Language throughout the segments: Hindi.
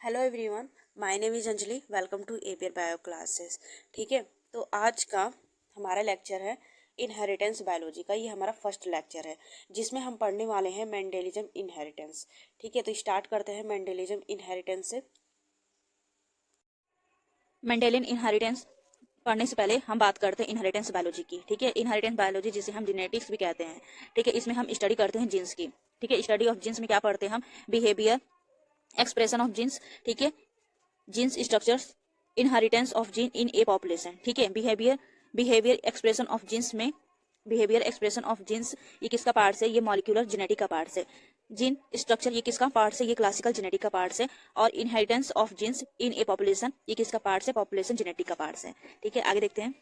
Hello everyone, my name is Anjali. Welcome to APR bio classes. ठीक है, तो आज का हमारा लेक्चर है इनहेरिटेंस बायोलॉजी का। ये हमारा फर्स्ट लेक्चर है जिसमें हम पढ़ने वाले हैं मेंडेलिज्म इनहेरिटेंस। ठीक है, तो स्टार्ट करते हैं मेंडेलिज्म इनहेरिटेंस से। मेंडेलियन इनहेरिटेंस पढ़ने से पहले हम बात करते हैं इनहेरिटेंस बायोलॉजी की। ठीक है, इनहेरिटेंस बायोलॉजी जिसे हम जेनेटिक्स भी कहते हैं। ठीक है, इसमें हम स्टडी करते हैं जीन्स की। ठीक है, स्टडी ऑफ जीन्स में क्या पढ़ते हैं हम? Behaviour, expression of genes. ठीक है, genes structures, inheritance of gene in a population. ठीक है, बिहेवियर एक्सप्रेशन ऑफ जीन्स में बिहेवियर एक्सप्रेशन ऑफ जीन्स ये किसका पार्ट है? ये मॉलिक्यूलर जेनेटिक का पार्ट है। जीन स्ट्रक्चर ये किसका पार्ट है? ये क्लासिकल जेनेटिक का पार्ट है। और inheritance of genes in a population ये किसका पार्ट है? पॉपुलेशन जेनेटिक का पार्ट है। ठीक है, आगे देखते हैं।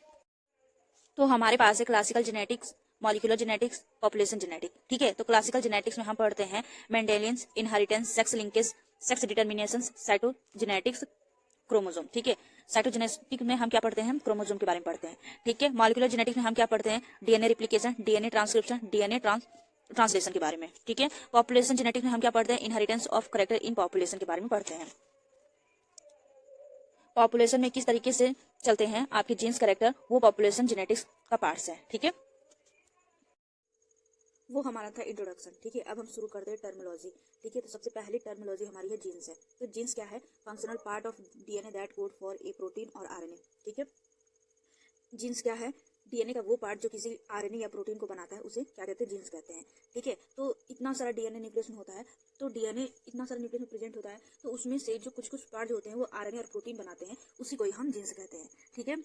तो हमारे पास है classical genetics, molecular genetics, population genetic. ठीक है, तो क्लासिकल जेनेटिक्स में हम पढ़ते हैं mendelian's inheritance, sex linkage, sex determination, cytogenetics, chromosome. ठीक है, साइटोजेनेटिक में हम क्या पढ़ते हैं? क्रोमोसोम के बारे में पढ़ते हैं। ठीक है, मॉलिक्यूलर जेनेटिक्स में हम क्या पढ़ते हैं? DNA replication, DNA transcription, DNA translation के बारे में। ठीक है, पॉपुलेशन जेनेटिक्स में हम क्या पढ़ते हैं? Inheritance of character in population के बारे में पढ़ते हैं। पॉपुलेशन में किस तरीके से चलते हैं आपके जीन्स करेक्टर, वो पॉपुलेशन जेनेटिक्स का पार्ट्स है। ठीक है, वो हमारा था इंट्रोडक्शन। ठीक है, अब हम शुरू करते हैं टर्मिनोलॉजी। ठीक है, तो सबसे पहली टर्मिनोलॉजी हमारी है जीन्स है। तो जीन्स क्या है? Functional part of DNA that code for a protein और आरएनए। ठीक है, जीन्स क्या है? डीएनए का वो पार्ट जो किसी आरएनए या प्रोटीन को बनाता है, उसे क्या कहते हैं? जीन्स कहते हैं। ठीक है, तो इतना सारा डीएनए न्यूक्लियस में होता है, तो डीएनए इतना सारा न्यूक्लियस में प्रेजेंट होता है, तो उसमें से जो कुछ कुछ पार्ट जो होते हैं वो आरएनए और प्रोटीन बनाते हैं, उसी को ही हम जीन्स कहते हैं। ठीक है,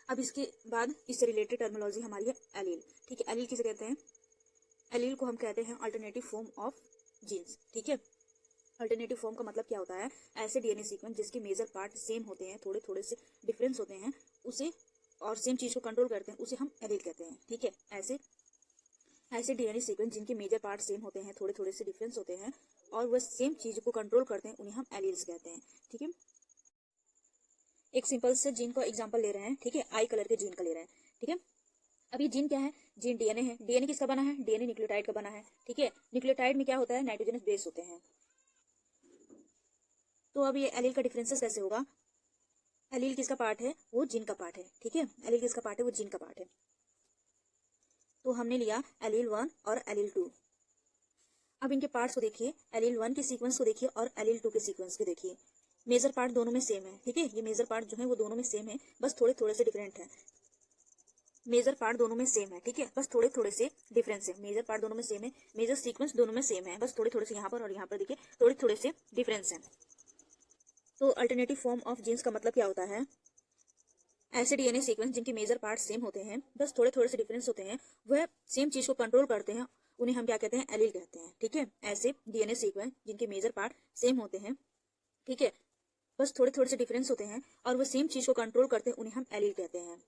अब इसके बाद इससे रिलेटेड टर्मिनोलॉजी हमारी है एलील। ठीक है, एलील किसे कहते हैं? एलील को हम कहते हैं अल्टरनेटिव फॉर्म ऑफ जीन्स। ठीक है, अल्टरनेटिव फॉर्म का मतलब क्या होता है? ऐसे डीएनए सीक्वेंस जिसके मेजर पार्ट सेम होते हैं, थोड़े थोड़े से डिफरेंस होते हैं, उसे और सेम चीज को कंट्रोल करते हैं, उसे हम एलील कहते हैं। ठीक है, ऐसे ऐसे डीएनए सीक्वेंस जिनके मेजर पार्ट सेम होते हैं, थोड़े थोड़े से डिफरेंस होते हैं और वह सेम चीज को कंट्रोल करते हैं, उन्हें हम एलील्स कहते हैं। ठीक है, एक सिंपल से जीन का एग्जांपल ले रहे हैं। ठीक है, आई कलर के जीन का ले रहे हैं। ठीक है, अब ये जीन क्या है? जीन डीएनए है। डीएनए किसका बना है? डीएनए न्यूक्लियोटाइड का बना है। ठीक है, न्यूक्लियोटाइड में क्या होता है? नाइट्रोजनस बेस होते हैं। तो अब ये एलील का डिफरेंसेस कैसे होगा? एलील किसका पार्ट है? वो जीन का पार्ट है। ठीक है, एलील किसका पार्ट है? वो जीन का पार्ट है। तो हमने लिया एलील 1 और एलील 2। अब इनके पार्ट्स को देखिए, एलील 1 के सीक्वेंस को देखिए और एलील 2 के सीक्वेंस को देखिए। मेजर पार्ट दोनों में सेम है। ठीक है, ये मेजर पार्ट जो है वो दोनों में सेम है, बस थोड़े थोड़े से डिफरेंट है। मेजर पार्ट दोनों में सेम है। ठीक है, बस थोड़े थोड़े से डिफरेंस है। मेजर पार्ट दोनों में सेम है, मेजर सीक्वेंस दोनों में सेम है, बस थोड़े थोड़े से यहाँ पर और यहाँ पर देखिए थोड़े थोड़े से डिफरेंस है। तो अल्टरनेटिव फॉर्म ऑफ जीन्स का मतलब क्या होता है? ऐसे डीएनए सीक्वेंस जिनके मेजर पार्ट सेम होते हैं, बस थोड़े थोड़े से डिफरेंस होते हैं, वह सेम चीज को कंट्रोल करते हैं, उन्हें हम क्या कहते हैं? एलील कहते हैं। ठीक है, ऐसे डीएनए सीक्वेंस जिनके मेजर पार्ट सेम होते हैं, ठीक है, बस थोड़े थोड़े से डिफरेंस होते हैं और वह सेम चीज को कंट्रोल करते हैं, उन्हें हम एलील कहते हैं।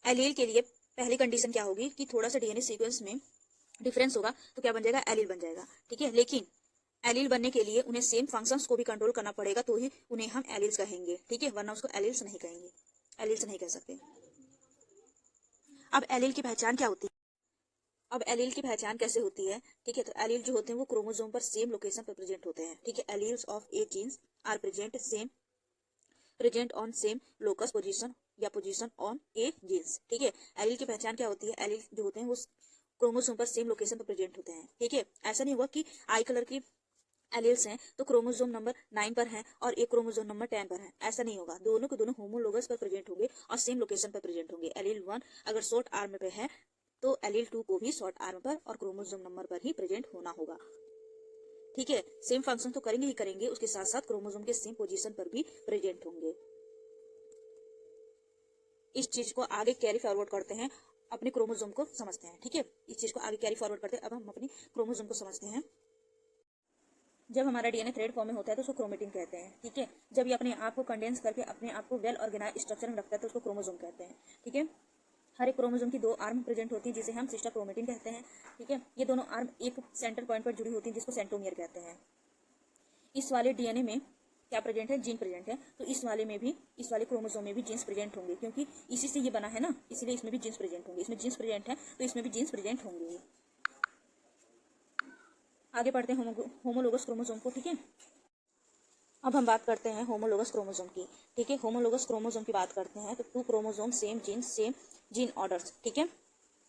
एलील के लिए पहली कंडीशन क्या होगी? कि थोड़ा सा डीएनए सीक्वेंस में डिफरेंस होगा तो क्या बन जाएगा? एलील बन जाएगा। ठीक है, लेकिन एलील बनने के लिए उन्हें सेम फंक्शंस को भी कंट्रोल करना पड़ेगा, तो ही उन्हें हम एलील्स कहेंगे। ठीक है, वरना उसको एलील्स नहीं कहेंगे, एलील्स नहीं कह सकते। अब एलील की पहचान क्या होती है? अब एलील की पहचान कैसे होती है? ठीक है, तो एलील जो होते हैं वो क्रोमोसोम पर सेम लोकेशन पर प्रेजेंट होते हैं। ठीक है, alleles of a genes are present on same locus position या पोजीशन ऑन ए जीन्स। ठीक है, एलील की पहचान क्या होती है? एलील जो होते हैं वो क्रोमोसोम पर सेम लोकेशन पर प्रेजेंट होते हैं। ठीक है, ऐसा नहीं हुआ कि आई कलर की एलील्स हैं तो क्रोमोसोम नंबर 9 पर है और एक क्रोमोसोम नंबर 10 पर है, ऐसा नहीं होगा। दोनों के दोनों होमोलोगस पर प्रेजेंट होंगे और सेम लोकेशन पर प्रेजेंट होंगे। एलील 1 अगर शॉर्ट आर्म पे है तो एलील 2 को भी शॉर्ट आर्म पर और क्रोमोसोम नंबर पर ही प्रेजेंट होना होगा। ठीक है, सेम फंक्शन तो करेंगे ही करेंगे, उसके साथ साथ क्रोमोसोम के सेम पोजीशन पर भी प्रेजेंट होंगे। इस चीज को आगे कैरी फॉरवर्ड करते हैं, अपने क्रोमोसोम को समझते हैं। ठीक है, इस चीज को आगे कैरी फॉरवर्ड करते हैं। अब हम अपने क्रोमोसोम को समझते हैं। जब हमारा डीएनए थ्रेड फॉर्म में होता है तो उसको क्रोमेटिन कहते हैं। ठीक है, जब ये अपने आप को कंडेंस करके अपने आप को वेल ऑर्गेनाइज स्ट्रक्चर में रखता है तो उसको क्रोमोसोम कहते हैं। ठीक है, हर एक क्रोमोसोम की 2 आर्म प्रेजेंट होती है जिसे हम सिस्टर क्रोमेटिन कहते हैं। ठीक है, ये दोनों आर्म एक सेंटर पॉइंट पर जुड़ी होती है जिसको सेंट्रोमियर कहते हैं। इस वाले डीएनए में क्या प्रेजेंट है? जीन प्रेजेंट है, तो इस वाले क्रोमोसोम में भी जीन्स प्रेजेंट होंगे, क्योंकि इसी से ये बना है ना, इसलिए इसमें भी जीन्स प्रेजेंट होंगे। इसमें जीन्स प्रेजेंट है तो इसमें भी जीन्स प्रेजेंट होंगे। आगे पढ़ते हैं होमोलोगस क्रोमोसोम को। ठीक है, अब हम बात करते हैं होमोलोगस क्रोमोसोम की। ठीक है, होमोलोगस क्रोमोसोम की बात करते हैं तो two chromosome same gene orders. ठीक है,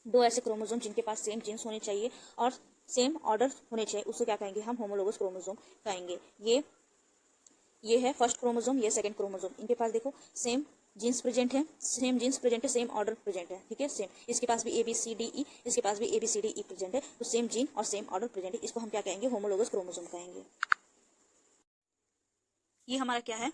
दो ऐसे क्रोमोसोम जिनके पास सेम जीन्स होने चाहिए और सेम ऑर्डर होने चाहिए, उसको क्या कहेंगे हम? होमोलोगस क्रोमोसोम कहेंगे। ये है फर्स्ट क्रोमोसोम, ये सेकंड क्रोमोसोम। इनके पास देखो सेम जीन्स प्रेजेंट है, सेम ऑर्डर प्रेजेंट है। ठीक है, सेम, इसके पास भी ABCDE, इसके पास भी ABCDE प्रेजेंट है, तो सेम जीन और सेम ऑर्डर प्रेजेंट है। इसको हम क्या कहेंगे? होमोलोगस क्रोमोसोम कहेंगे। ये हमारा क्या है?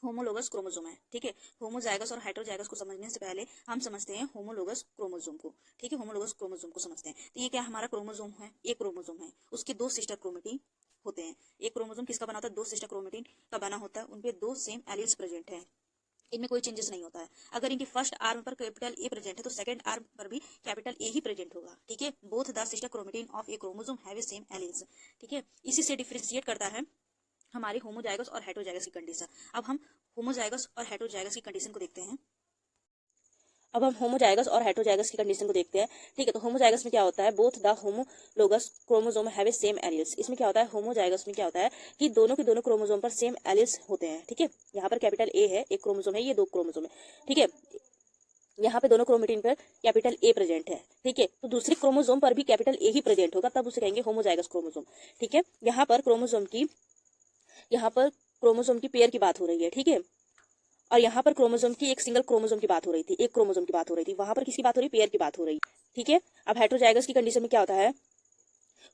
होमोलोगस क्रोमोसोम है। ठीक है, होमोजाइगस और हेटेरोजाइगस को समझने से पहले हम समझते हैं होमोलोगस क्रोमोसोम को। ठीक है, होमोलोगस क्रोमोसोम को समझते हैं। तो ये क्या हमारा क्रोमोसोम है? एक क्रोमोसोम है, उसके दो सिस्टर क्रोमेटिन होते हैं। एक क्रोमोसोम किसका बना होता है? दो सिस्टर क्रोमेटिन का बना होता है, उनपे दो सेम एलील्स प्रेजेंट है, इनमें कोई चेंजेस नहीं होता है। अगर इनकी फर्स्ट आर्म पर कैपिटल ए प्रेजेंट है तो सेकंड आर्म पर भी कैपिटल ए ही प्रेजेंट होगा। ठीक है, both the sister chromatin of A chromosome have a same alleles. ठीक है, इसी से डिफरेंशिएट करता है हमारे होमोजाइगस और हेटेरोजाइगस की कंडीशन। अब हम होमोजाइगस और हेटेरोजाइगस की कंडीशन को देखते हैं। अब हम होमोजाइगस और हेटेरोजाइगस की कंडीशन को देखते हैं। ठीक है, तो होमोजाइगस में क्या होता है? Both the homologous chromosome have a same alleles. इसमें क्या होता है? होमोजाइगस में क्या होता है कि दोनों के दोनों क्रोमोसोम पर सेम एलील्स होते हैं। ठीक है, यहाँ पर कैपिटल ए है, एक क्रोमोसोम है, ये दो क्रोमोसोम है। ठीक है, यहाँ पे दोनों क्रोमेटिन पर कैपिटल ए प्रेजेंट है। ठीक है, तो दूसरे क्रोमोसोम पर भी कैपिटल ए ही प्रेजेंट होगा, तब उसे कहेंगे होमोजाइगस क्रोमोसोम। ठीक है, यहाँ पर क्रोमोसोम की पेयर की बात हो रही है। ठीक है, और यहाँ पर क्रोमोसोम की एक सिंगल क्रोमोसोम की बात हो रही थी, एक क्रोमोसोम की बात हो रही थी। वहां पर किसकी बात हो रही? पेयर की बात हो रही। ठीक है, अब हेटेरोजाइगस की कंडीशन में क्या होता है?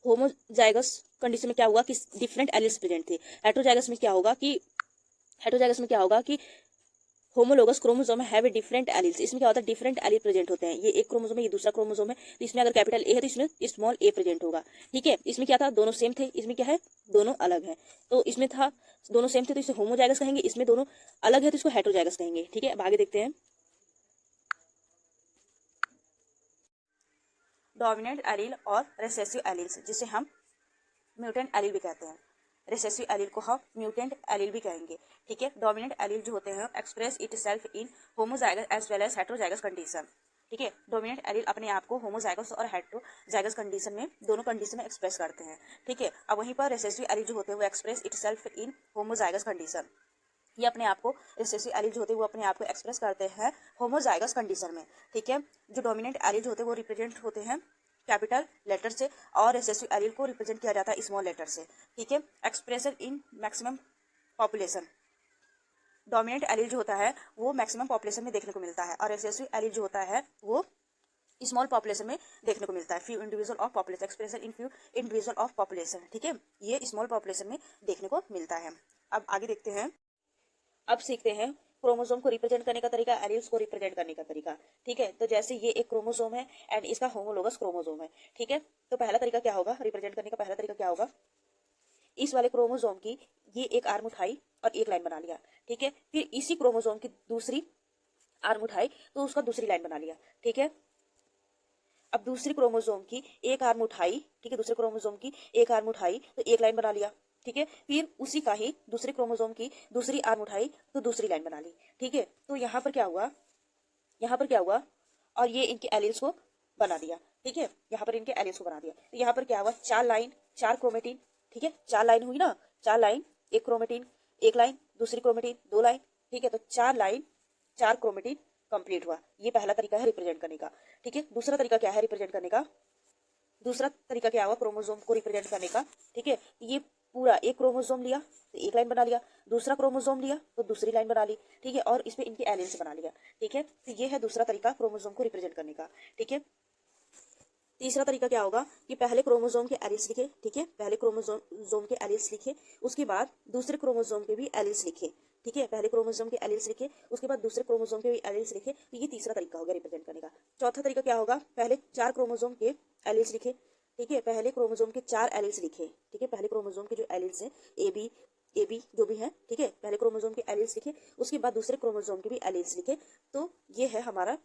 होमोजाइगस कंडीशन में क्या हुआ कि डिफरेंट एलील्स प्रेजेंट थे। हेटेरोजाइगस में क्या होगा कि homologous chromosome have a different alleles. इसमें क्या होता है? डिफरेंट एलील प्रेजेंट होते हैं। ये एक क्रोमोसोम है, ये दूसरा क्रोमोसोम है, तो इसमें अगर कैपिटल ए है तो इसमें स्मॉल ए प्रेजेंट होगा। ठीक है, इसमें क्या था? दोनों सेम थे, इसमें क्या है? दोनों अलग है। तो इसमें था दोनों सेम थे तो इसे होमोजाइगस कहेंगे, इसमें दोनों अलग है तो इसको हेटेरोजाइगस कहेंगे। ठीक है, अब आगे देखते हैं। डोमिनेंट एलील और रिसेसिव एलील्स, जिसे हम म्यूटेंट एलील भी कहते हैं। रिसेसिव एलील को हम म्यूटेंट एलील भी कहेंगे। ठीक है, डोमिनेंट एलील जो होते हैं express itself in homozygous as well as heterozygous condition. ठीक है, डोमिनेंट एलील अपने आप को होमोजाइगस और हेटेरोजाइगस कंडीशन में, दोनों कंडीशन में एक्सप्रेस करते हैं। ठीक है, अब वहीं पर रिसेसिव एलील जो होते हैं वो express itself in homozygous condition. ये अपने आप को, रिसेसिव एलील जो होते हैं वो अपने आप को एक्सप्रेस करते हैं होमोजाइगस कंडीशन में। ठीक है, जो डोमिनेंट एलील जो होते हैं वो रिप्रेजेंट होते हैं कैपिटल लेटर से और रिसेसिव एलील को रिप्रेजेंट किया जाता है स्मॉल लेटर से। ठीक है, expression in maximum population. Dominant allele जो होता है वो मैक्सिमम पॉपुलेशन में देखने को मिलता है और रिसेसिव एलील जो होता है वो स्मॉल पॉपुलेशन में देखने को मिलता है। Few individual of population, expression in few individual of population. ठीक है, ये स्मॉल पॉपुलेशन में देखने को मिलता है। अब आगे देखते हैं। अब सीखते हैं क्रोमोसोम को रिप्रेजेंट करने का तरीका, एलील्स को रिप्रेजेंट करने का तरीका। ठीक है, तो जैसे ये एक क्रोमोसोम है एंड इसका होमोलोगस क्रोमोसोम है। ठीक है, तो पहला तरीका क्या होगा? रिप्रेजेंट करने का पहला तरीका क्या होगा? इस वाले क्रोमोसोम की ये एक आर्म उठाई और एक लाइन बना लिया। ठीक है, फिर इसी क्रोमोसोम की दूसरी आर्म उठाई तो उसका दूसरी लाइन बना लिया। ठीक है, अब दूसरी क्रोमोसोम की एक आर्म उठाई, ठीक है, दूसरे क्रोमोसोम की एक आर्म उठाई तो एक लाइन बना लिया। ठीक है, फिर उसी का ही दूसरे क्रोमोसोम की दूसरी आर्म उठाई तो दूसरी लाइन बना ली। ठीक है, तो यहाँ पर क्या हुआ? और ये इनके एलील्स को बना दिया। ठीक है, यहाँ पर इनके एलील्स को बना दिया, तो यहाँ पर क्या हुआ? चार लाइन, चार क्रोमेटिन। ठीक है, चार लाइन हुई ना, चार लाइन, एक क्रोमेटिन, एक लाइन, दूसरी क्रोमेटिन, दो लाइन। ठीक है, तो चार लाइन, चार क्रोमेटिन कंप्लीट हुआ। ये पहला तरीका है रिप्रेजेंट करने का। ठीक है, दूसरा तरीका क्या है रिप्रेजेंट करने का? दूसरा तरीका क्या हुआ क्रोमोसोम को रिप्रेजेंट करने का? ठीक है, ये पूरा एक क्रोमोसोम लिया तो एक लाइन बना लिया, दूसरा क्रोमोसोम लिया तो दूसरी लाइन बना ली। ठीक है, और इसमें इनके एलील्स बना लिया। ठीक है, तो ये है दूसरा तरीका क्रोमोसोम को रिप्रेजेंट करने का। ठीक है, तीसरा तरीका क्या होगा कि पहले क्रोमोसोम के एलील्स लिखे। ठीक है, पहले क्रोमोसोम के एलील्स लिखे, उसके बाद दूसरे क्रोमोसोम के भी एलील्स लिखे। ठीक है, पहले क्रोमोसोम के एलील्स लिखे, उसके बाद दूसरे क्रोमोसोम के भी एलील्स लिखे, तो ये तीसरा तरीका होगा रिप्रेजेंट करने का। चौथा तरीका क्या होगा? पहले चार क्रोमोसोम के एलील्स लिखे। ठीक है, पहले क्रोमोसोम के चार एलील्स लिखे। ठीक है, पहले क्रोमोसोम के जो एलील्स हैं ए बी जो भी है, ठीक है, पहले क्रोमोसोम के एलील्स लिखे, उसके बाद दूसरे क्रोमोसोम के भी एलील्स लिखे। तो ये है हमारा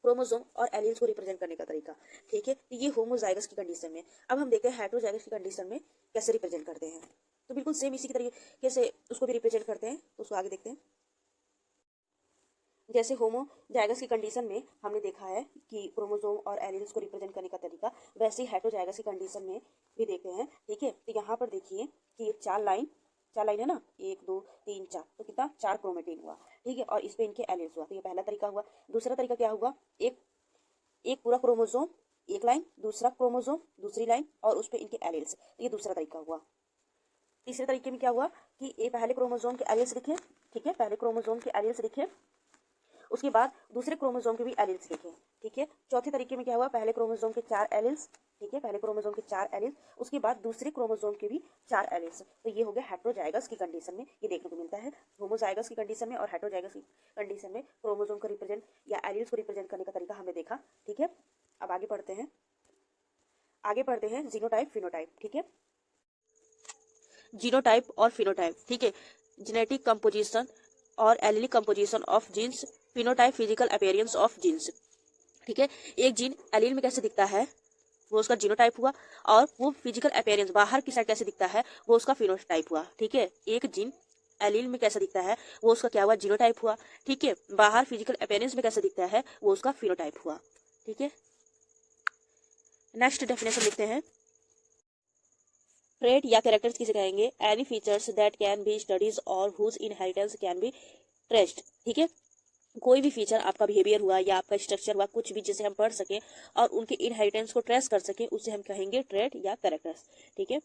क्रोमोसोम और एलील्स को रिप्रेजेंट करने का तरीका। ठीक है, तो ये होमोजाइगस की कंडीशन में। अब हम देखते हैं हेटेरोजाइगस की कंडीशन में कैसे रिप्रेजेंट करते हैं। तो बिल्कुल सेम इसी की तरीके से उसको भी रिप्रेजेंट करते हैं, तो उसको आगे देखते हैं। जैसे होमोजाइगस की कंडीशन में हमने देखा है कि क्रोमोसोम और एलील्स को रिप्रेजेंट करने का तरीका, वैसे ही हेटेरोजाइगस की कंडीशन में भी देखते हैं। ठीक है, तो यहाँ पर देखिए कि चार लाइन, 4 लाइन है ना, 1 2 3 4, तो कितना 4 क्रोमेटिन हुआ, ठीक है। और इस पे इनके एलील्स हुआ, तो ये पहला तरीका हुआ। दूसरा तरीका क्या हुआ, एक पूरा क्रोमोसोम एक लाइन, दूसरा क्रोमोसोम दूसरी लाइन और उस पे इनके एलील्स, तो ये दूसरा तरीका हुआ। तीसरे तरीके में क्या हुआ कि ये पहले क्रोमोसोम के एलील्स लिखे, ठीक है, पहले क्रोमोसोम के एलील्स लिखे, उसके बाद दूसरे क्रोमोसोम के भी एलील्स लिखे, ठीक है। चौथे तरीके में क्या हुआ, पहले क्रोमोसोम के 4 एलील्स, ठीक है, पहले क्रोमोसोम के 4 एलील्स, उसके बाद दूसरे क्रोमोसोम के भी 4 एलील्स, तो ये हो गया हेटेरोजाइगस की कंडीशन में ये देखने को मिलता है। होमोजाइगस की कंडीशन में और हेटेरोजाइगस की कंडीशन में क्रोमोसोम को रिप्रेजेंट या एलील्स को रिप्रेजेंट करने का तरीका हमने देखा, ठीक है। अब आगे पढ़ते हैं जीनोटाइप फिनोटाइप, ठीक है। जीनोटाइप और फिनोटाइप, ठीक है, जेनेटिक कंपोजिशन और allelic composition of genes. Phenotype physical appearance of genes, ठीक है। एक जीन एलील में कैसे दिखता है वो उसका जीनोटाइप हुआ, और वो फिजिकल अपीयरेंस बाहर की साइड कैसे दिखता है वो उसका फिनोटाइप हुआ, ठीक है। एक जीन एलील में कैसे दिखता है वो उसका क्या हुआ, जीनोटाइप हुआ, ठीक है। बाहर फिजिकल अपीयरेंस में कैसे दिखता है वो उसका फिनोटाइप हुआ, ठीक है। नेक्स्ट डेफिनेशन लिखते हैं। ट्रेट या कैरेक्टर्स किसे कहेंगे, any features that can be studies और whose inheritance can be traced, ठीक है। कोई भी फीचर आपका बिहेवियर हुआ या आपका स्ट्रक्चर हुआ, कुछ भी जिसे हम पढ़ सकें और उनके इनहेरिटेंस को ट्रेस कर सकें, उसे हम कहेंगे ट्रेट या कैरेक्टर्स, ठीक है।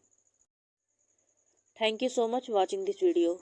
Thank you so much watching this video.